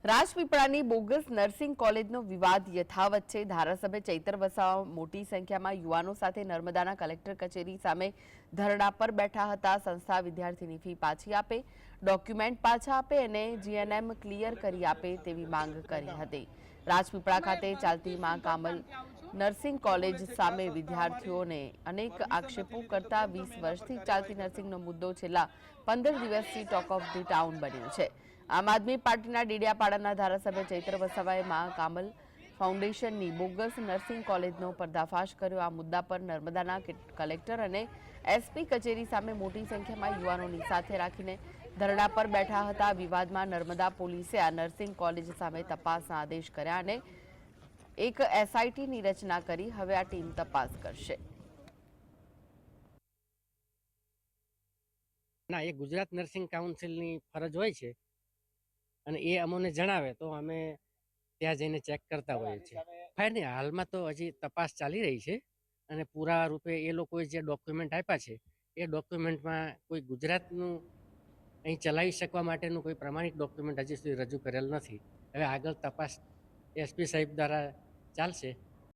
રાજપીપળાની bogus nursing કોલેજનો વિવાદ યથાવત છે। ધારાસભ્ય ચૈતર વસાવા મોટી સંખ્યામાં યુવાનો સાથે નર્મદાના કલેક્ટર કચેરી સામે ધરણા પર બેઠા હતા। સંસ્થા વિદ્યાર્થીની ફી પાછી આપે, ડોક્યુમેન્ટ પાછા આપે અને જીએનએમ ક્લિયર કરી આપે તેવી માંગ કરી હતી। રાજપીપળા ખાતે ચાલતી માં કામલ નર્સિંગ કોલેજ સામે વિદ્યાર્થીઓને અનેક આક્ષેપો કરતા 20 વર્ષથી ચાલતી નર્સિંગનો મુદ્દો છેલ્લા 15 દિવસથી ટોક ઓફ ધી ટાઉન બન્યો છે। આમ આદમી પાર્ટીના ડેડિયાપાડાના ધારાસભ્ય ચૈત્ર વસાવાએ મા કામલ ફાઉન્ડેશનની બોગસ નર્સિંગ કોલેજનો પર્દાફાશ કર્યો। આ મુદ્દા પર નર્મદાના કલેક્ટર અને એસપી કચેરી સામે મોટી સંખ્યામાં યુવાનોની સાથે રાખીને ધરણા પર બેઠા હતા। વિવાદમાં નર્મદા પોલીસે આ નર્સિંગ કોલેજ સામે તપાસના આદેશ કર્યા અને એક એસઆઈટીની રચના કરી। હવે આ ટીમ તપાસ કરશે। ના, એ ગુજરાત નર્સિંગ કાઉન્સિલની ફરજ હોય છે અને એ અમને જણાવે તો અમે ત્યાં જઈને ચેક કરતા હોઈએ છીએ। ફાયર નહીં, હાલમાં તો હજી તપાસ ચાલી રહી છે અને પૂરા રૂપે એ લોકોએ જે ડોક્યુમેન્ટ આપ્યા છે એ ડોક્યુમેન્ટમાં કોઈ ગુજરાતનું અહીં ચલાવી શકવા માટેનું કોઈ પ્રમાણિક ડોક્યુમેન્ટ હજી સુધી રજૂ કરેલ નથી। હવે આગળ તપાસ એસપી સાહેબ દ્વારા ચાલશે।